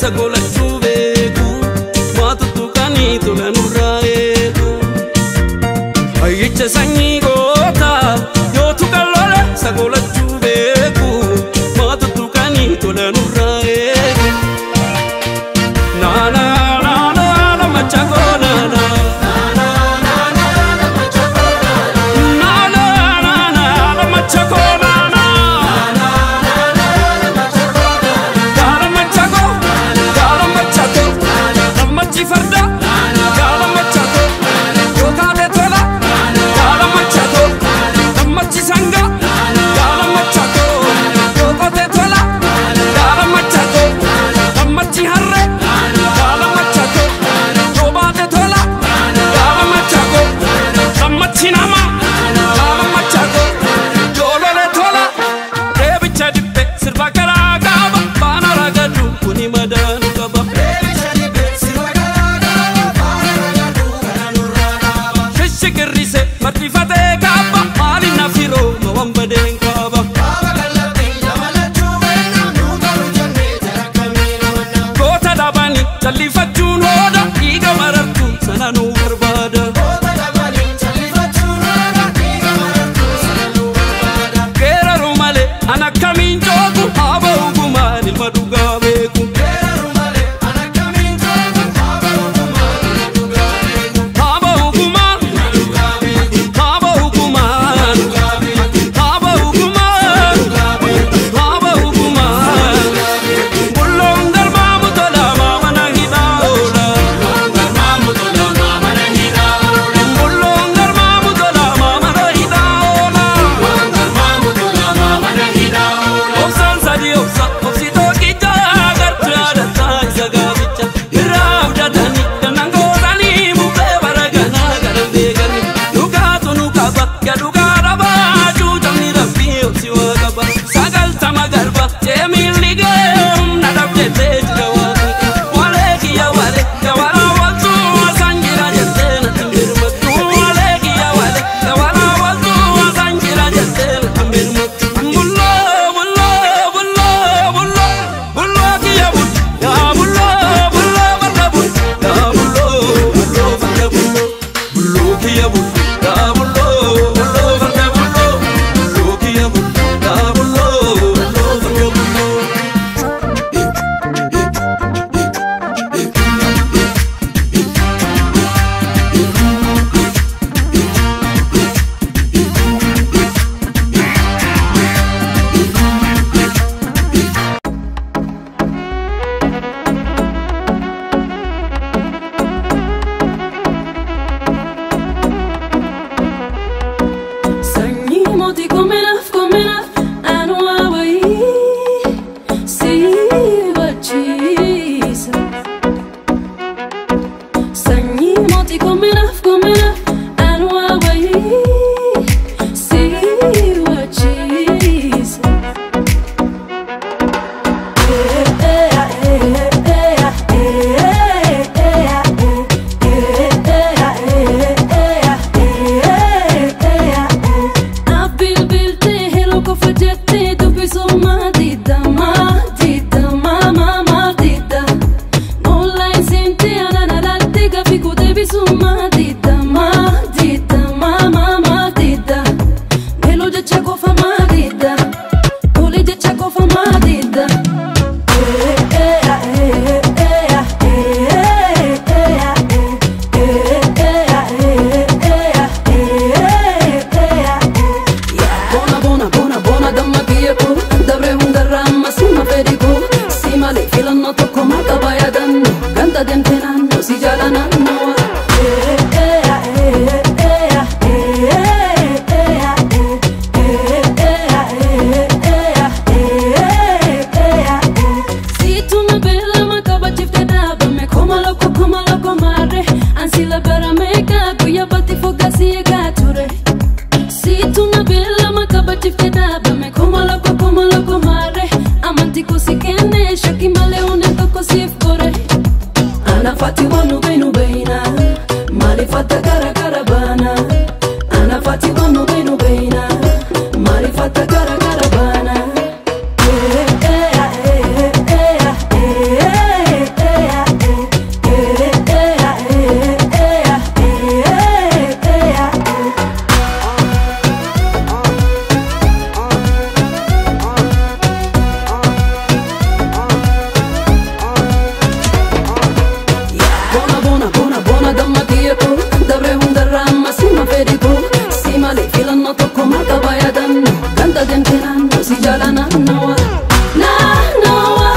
Sagola chuveku, matu tukani tulanuraeku. Aiche sangigota, yo tukalole sagola chuveku, matu tukani tulanuraeku. Na na na na na machagona na. Na na na na machagona na. Na na na na machagona. Bulong darma mutala mama na hida fati wanu benu beina mali fata kara karabana ana fati wanu benu beina mali fata kara karabana si jalana nawa nawa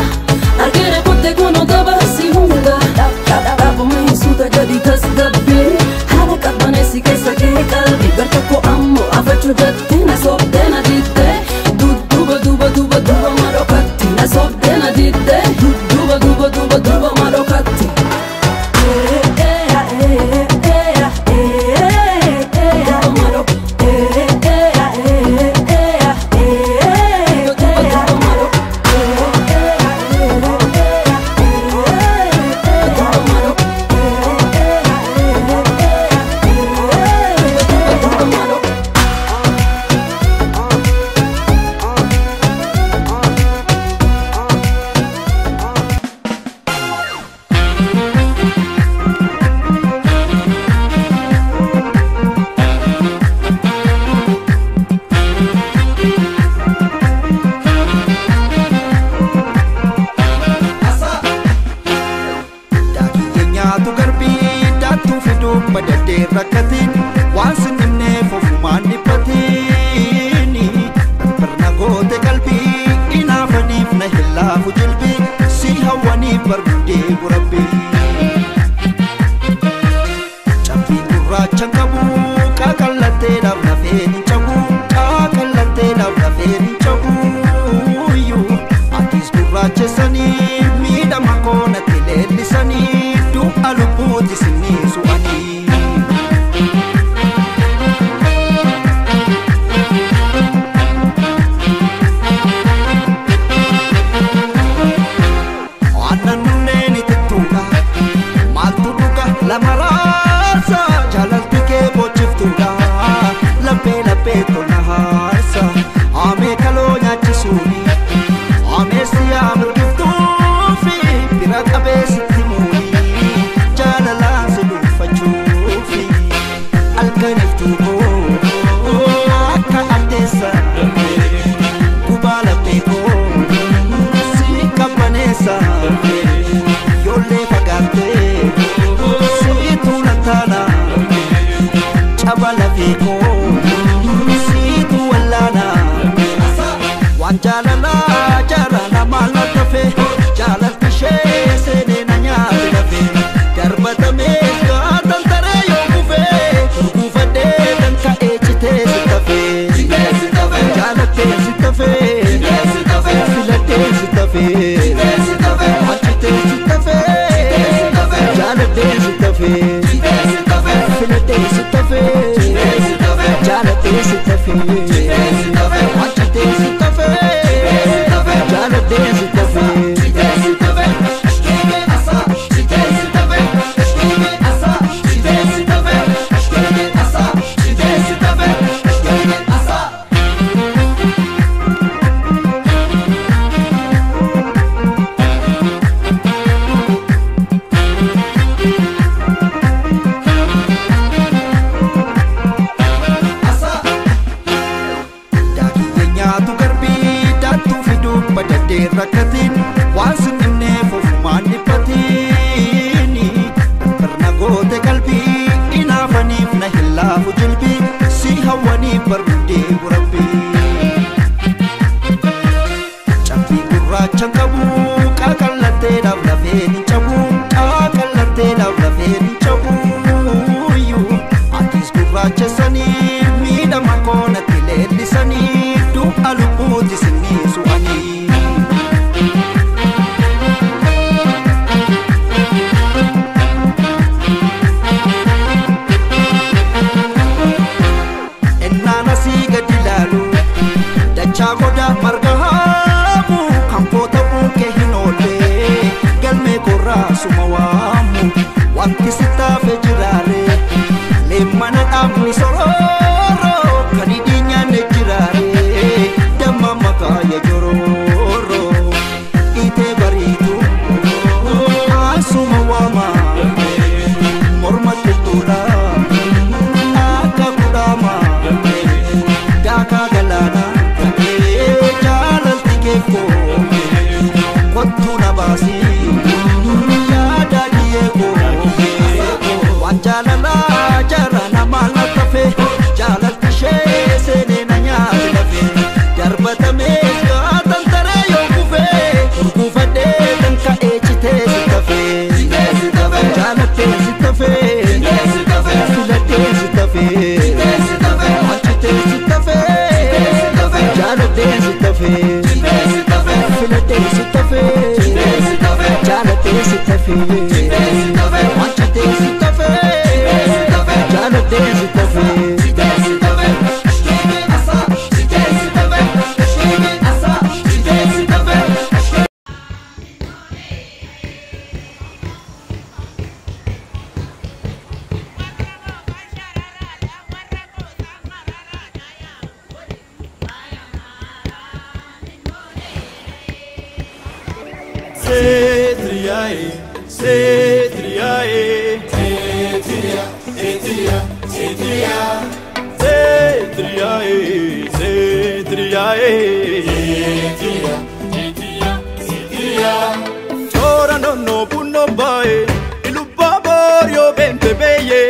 argere pote kono daba si hunga dabo me suta jadi tasdabbi hala kabane si kesa ke kalbi garta ko ammo afachu jatti na so dena ditte duba duba duba duba marokatti na so dena ditte duba duba duba duba marokatti badade rakatin wansin nimne fofuman nipatini perna gote kalbi inafanif na hilla fujilbi si hawani bargude gurabbi chapi kurra changabu kakallate dab na feni chabu kakallate dab na feni chabu yu atis kurra chesani mida makona tilelisani du aluputi sini suani la marasa jalalti ke bochiftuda lape to naharsa ame kalo nyachisuni ame siya murgiftu fi pirat abe sitimuni jalala sulu fachufi alkaniftu ko akka atesa kubala peko si kapanesa yolle pagante Chabala fiko situ walana wan jalala jarana malatafe jalal kishe sene nanya lafe darbata mes gatal tare yo kufade dan ka echite sitafe jalate sitafe silate sitafe achite sitafe jalate sitafe filate sitafe jalate sitafe achite sitafe jalate sitafe badade rakatin wansin nimne fofuman nipatini perna gote kalbi inafanif na hilla fujilbi si hawani bargude gurabbi chapi kurra changabu kakallate dab la feni chabu kakallate dab la feni chabu yu atis kurra chesani mida makona tilelisani du aluputi sini suani chagoda margahamu kampota buke hinole galme korra sumawamu wanti sitaafe jiraare leemmana dhaabni sororoo kan hidhiinyaanne jiraare damma makaaya jororoo itee bariitu asuma waama morma tuttuudha akka kudhaama daakaa galaana jaalalti keekoo kottu na baasii Jalala jara namala kafe jalal kishe sene na nyaati lafe darbata meesga tantare yoo kufe de tanka echite sitafe jalate sitafe filate sitafe achite sitafe jalate sitafe filate sitafe jalate sitafe achite sitafe dance it off, dance it off, asa, dance it off, asa, dance it off. Cetriae, cetriae, cetria, cetria, cetria, cetriae, cetriae, cetria, cetria, cetria. Chora no punno bae, ilupaborio bente beye,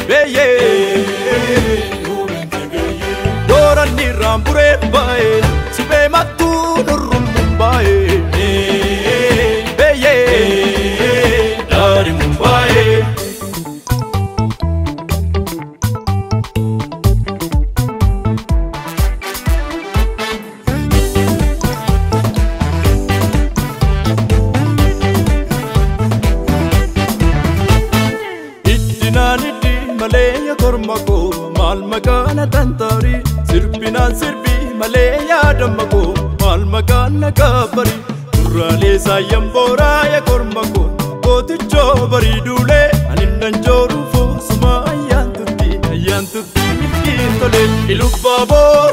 beye, dora ni rambure bae, sibe matu nurum bae. Malaya kormako mal magana tantari sirbinan sirbi malaya damako mal magana kabari durale sayambora ya kormako koticho bari dule anindan joru fo suma ayantuti mitkintole ilubabor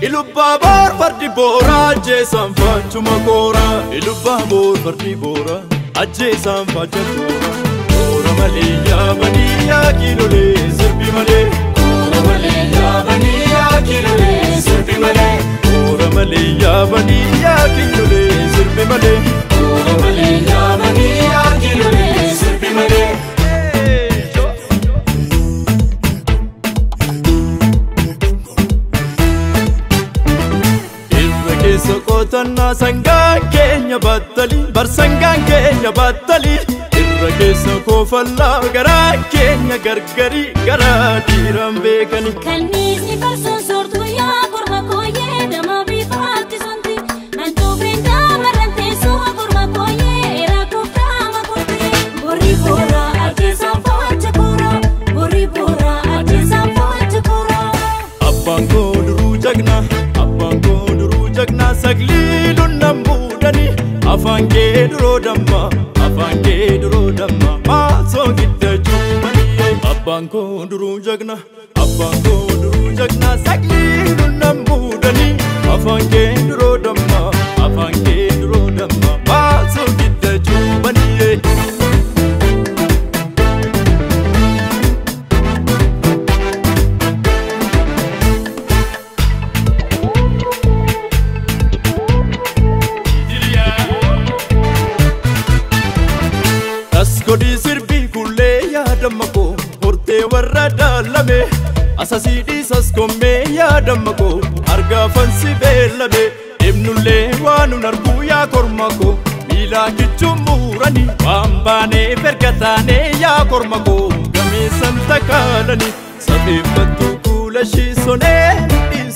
ilubabor fardi bora je sanfachuma kora ilubabor fardi bora ajje sanfachuma Ora Malia Mania Kilole Sirbi Male Ora Malia Mania Kilole Sirbi Male Ora Malia Mania Kilole Sirbi Male Ora Malia Mania Kilole Sirbi Male Irra keessa qotanna sangaan keenya battali bar sangaan keenya battali Irra keessa koofallaa garaa keenya gargari garaa dhiiran beekani Kanniisni farsoon soortuu yaa korma kooyee dama bifaatti sonti Mantuufiin daamarran teessoo korma kooyee rakkooftama kurtee Borri boora ajjeesaan foocha koora Borri boora ajjeesaan foocha koora Abbaan koo duruu jagna sagliiluun nan muudani Afaan kee duroo damma maasoo gidda juumanii Abbaan koo duruu jagna sagliiluun nan muudani Afaan kee duroo damma maasoo gidda juumanii Kodi sirbi kulle yaadamako hortee warra daalame asasiidhi saskomme yaadamako argaafansi beellame deemnullee waanun arguu yaa kormako miilaa kichuun muurani waan baanee fergataanee yaa kormako gameessan takaalani safeeffattu kuulashii sonee mudhiin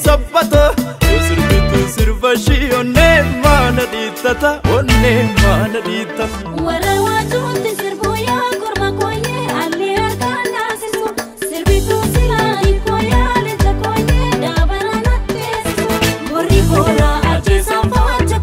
sabbata yoo sirbitu sirvashii onnee maana dhiittata Warra waajuutti sirbuu yaa korma kooyee allee harkaan naasisu Sirbituu silaa hiikoo yaa leenca kooyee daabara natteessisu Borri boora ajjeesaan foocha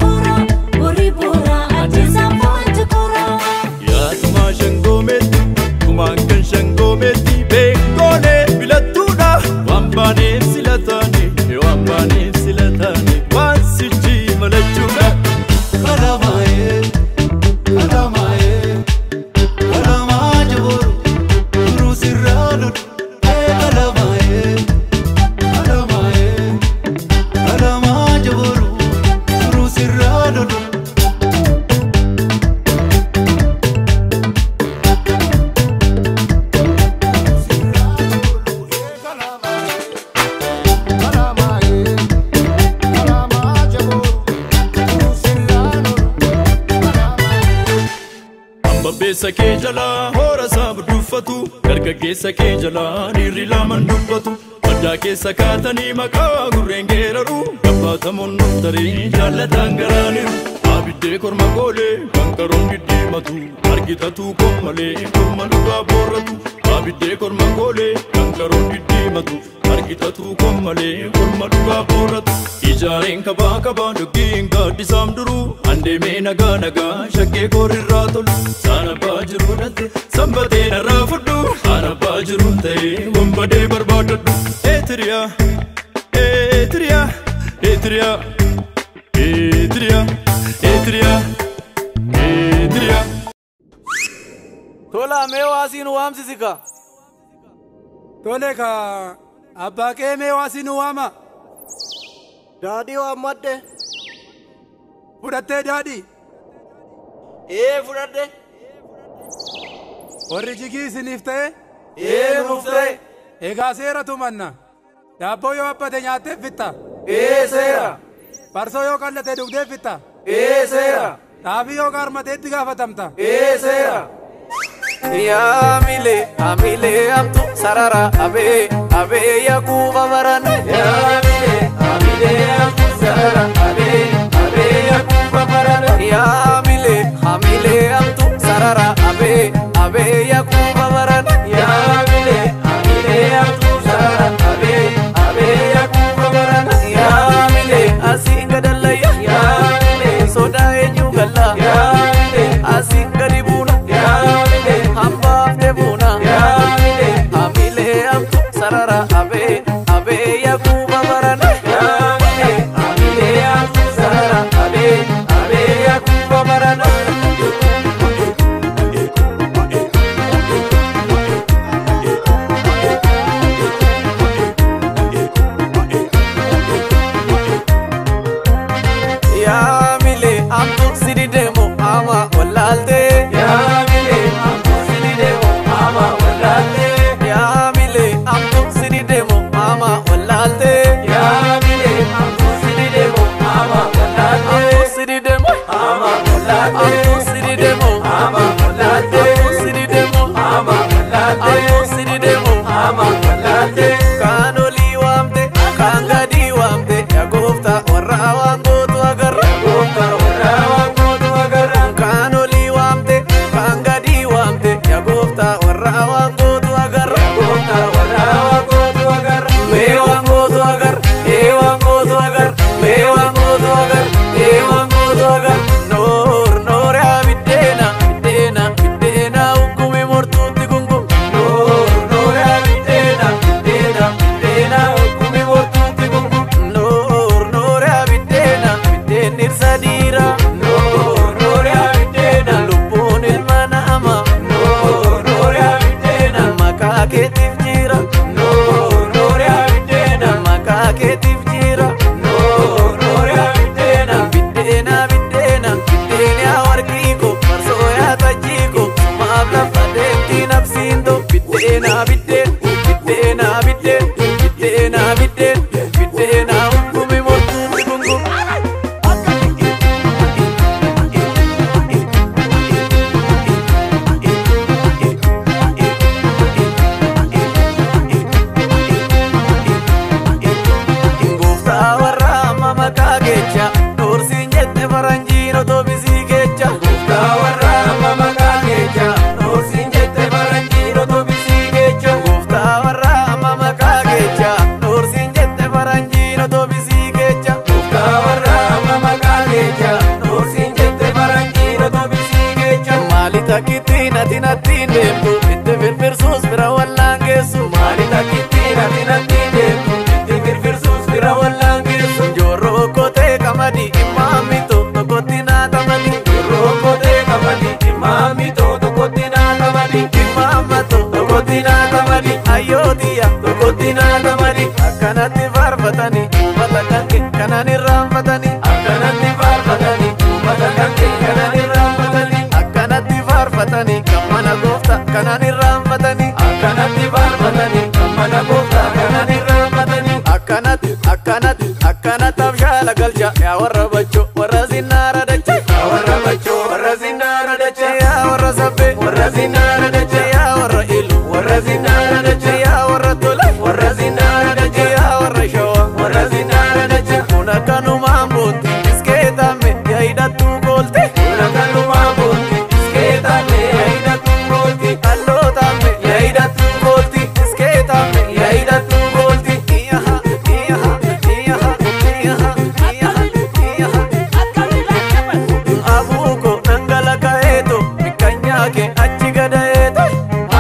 obboleessa kee jalaa hoora isaa budduuffatu dargaggeessa kee jalaa dhiirri lamaan dubbatu maddaa keessa kaatanii maqaa gurreen geeraru gabbaatamoon nuuf tarii jaallataan garaaniru abiddee korma goolee kan qaroon diddiimatu argitatu kommalee korma dhugaa boorratu abiddee korma goolee kan qaroon diddiimatu argitatu kommalee korma dhugaa boorratu ijaareen kabaa kabaa doggiin gaaddisaam duruu andeemee nagaa nagaa shaggee koorrirraa tolu saana abbaa jiruu dhatte sanbatee narraa fudhu saana abbaa jiruun ta'ee wambadee barbaadadhu eetiriyaa eetiriyaa eetiriyaa eetiriyaa eetiriyaa eetiriyaa tola mee waasiin waamsisika tole ka abbaa kee mee waasiin waama daadhii waammadhe fudhattee daadhii fudhadhe warri jigii isiniif ta'e nuuf ta'e egaa seera tumanna daabboo yoo abbate nyaattee fitta seera farsoo yoo qallatee dhugdee fitta seera dhaafii yoo gaarmateetti gaafatamta seera yaa amile amtu sarara abee yakuba barana yaa amile amtu sarara abee yakuba barana yaa amile amtu sarara abee yakuba barana yaa amile amtu sarara abee yakuba barana yaa amile asinga dalaya yaa amile soda enyu galla yaa amile asinga dibuna yaa amile hambaaf debuna yaa amile amtu sarara abee yakuba barana yaa amile amtu sarara abee yakuba barana akkanat abshaala galcha yaa warra bachoo warra zinnaara dacha yaa warra bachoo warra zinnaara dacha yaa warra sabbee zinara dacha ya warra ilu warra zinara dacha ya warra tola warra zinara dacha ya warra shawa warra zinara dacha una kanu mambuti isketa me ya ida tu golte una kanu mambuti isketa me ya ida tu golti allota me ya ida tu golti isketa me ya ida tu golti iyaha iyaha iyaha iyaha iyaha iyaha abuko nangala kaeto mikanyake achigadaeto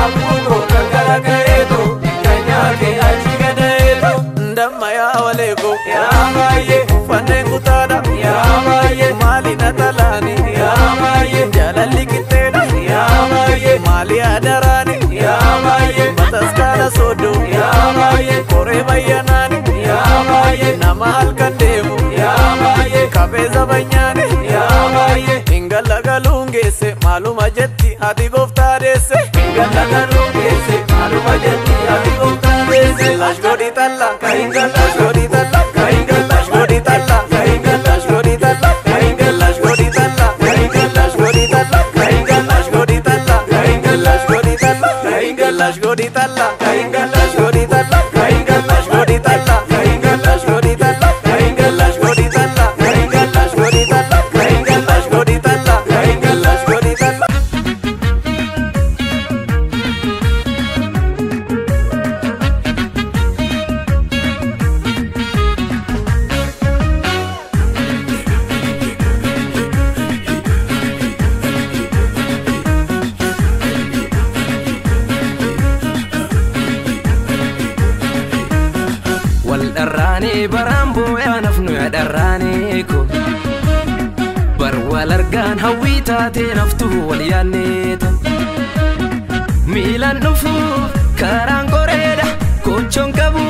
abuko nangala kaeto mikanyake achigadaeto ndama ya waleko ya maye fanengu tada ya maye mali natalani ya maye jalali kiteda ya maye mali adarani ya maye mataskala sodo ya maye kore bayanani ya maye nama halkandemu ya maye kabeza banyane ya maye ingala galungese maluma jetti ati goftadese ingala galungese maluma jetti ati goftadese lashgodi talla kaingala lashgodi talla kaingala lashgodi talla kaingala lashgodi talla kaingala lashgodi talla kaingala lashgodi talla kaingala lashgodi talla kaingala lashgodi talla kaingala lashgodi talla kaingala lashgodi talla kaingala lashgodi talla kaingala lashgodi talla kaingala lashgodi talla kaingala lashgodi talla kaingala lashgodi talla kaingala lashgodi talla والدراني برامبو يا نفنو يا دراني كو بر والارغان هويتاتي نفتو واليانيتا ميلان نفو كاران قريدا كوچون كبو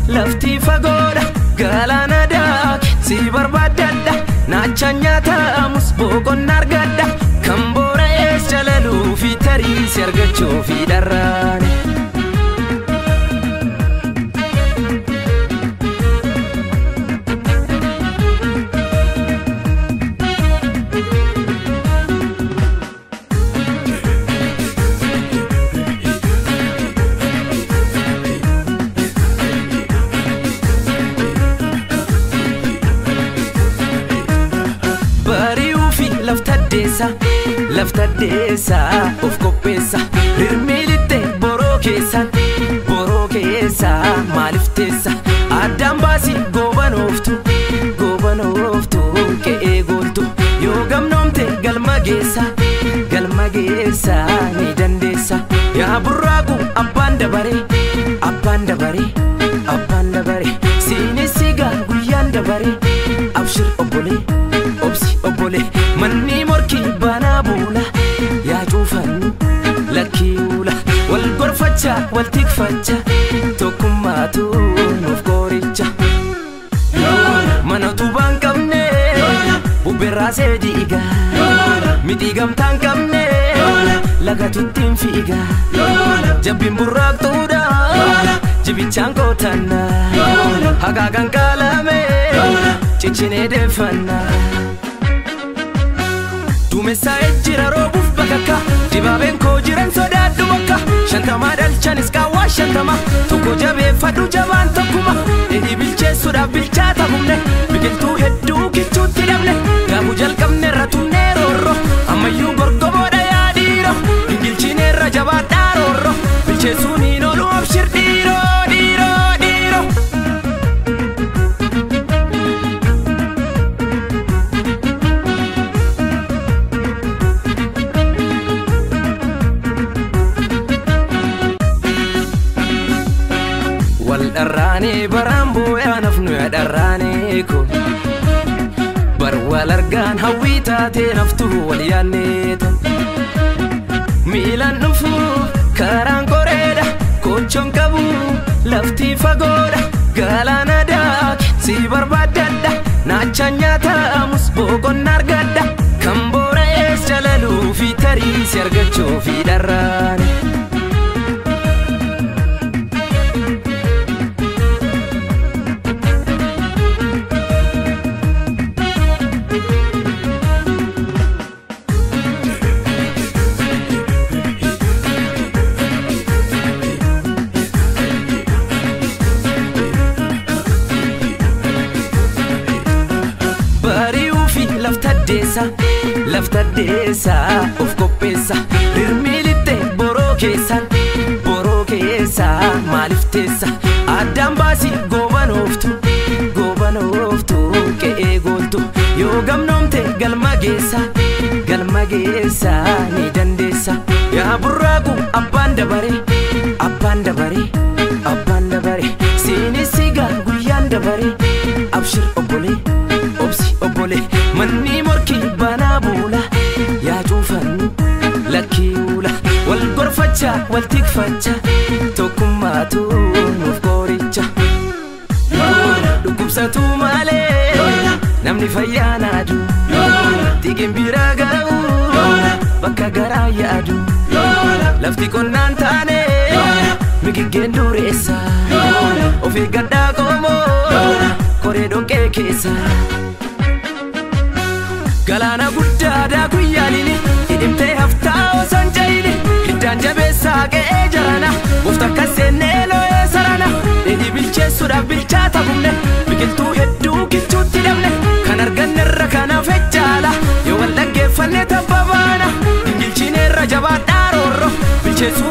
لفتي فغودا غالانا داك سيبر بادادا ناچانيا تامس بوكون نارغادا كمبورا يسجللو في تريس يرغچو في دراني laftadesa of kopesa rirmilite borokesa maliftesa adambasi gobanoftu ke egoltu yo gamnomte galmagesa ni dandesa ya buraku abanda bare sini siga guyanda bare abshir obole manni morki bana bula ya jufan lakiula wal gorfacha wal tikfacha tokumatu nuf goricha manatu bankamne buberase diga midigam tankamne laga tutim figa jabim burak tuda jibichan kotana hagagan kalame chichine defana Dumesa ejira robuf bakaka dibaben ko jiran sodaadu makka shantama dalchanis kawa shantama tokko jabe fadu jaban tokkuma ehi bilcheessuudhaaf bilchaata humne biqiltuu hedduu kichuutti dhabne gaafu jalqabne irra tunne roorro ammayyuu gorgoboodha yaa dhiiro gingilchine irra jabaadhaa roorro bilcheessuun hin oolu abshir dhiiro. والدراني برامبو يا نفنو يا دراني كو بر والارغان هويتاتي نفتو واليانيتا ميلان نفو كاران قريدا كوچون كبو لفتي فغودا غالانا داك سيبر بادادا ناچانيا تامس بوكون نارغادا كمبورا يسجللو في تريس يرغچو في دراني lafta deessa of qopheessa dirmiilitte boroo keessa maaliif teessa addaan baasii goobanooftu qe'ee gooltu yoo gamnoomte galma geessa ni dandeessa yaa burraaqu abbaan dabare siinisigaa guyyaan dabare abshir obbolee manni morkii banaa buula yaa cuufannu lakkii uula wal gorfacha wal tikfacha tokkummaatu nuuf qoricha dhukkubsatu malee namni fayyaanaadu xiqqeen biraa ga'u bakka garaa yaadu lafti qonnaan taane migiggeen dureessa ofii gaddaa qomoo koree dhoqqee keessa galaana guddaadhaa guyyaalini hidhimtee haftaa osoo hin jayini hiddaan jabeessaa qe'ee jarana goofta akka seennee loo'ee sarana dheedhii bilcheessuudhaaf bilchaata humne biqiltuu hedduu kichuutti dhabne kan argannerra kanaaf ejjaala yoo wal dhaggeeffanne tabba baana gingilchineerra jabaadhaa roorro bilcheessuu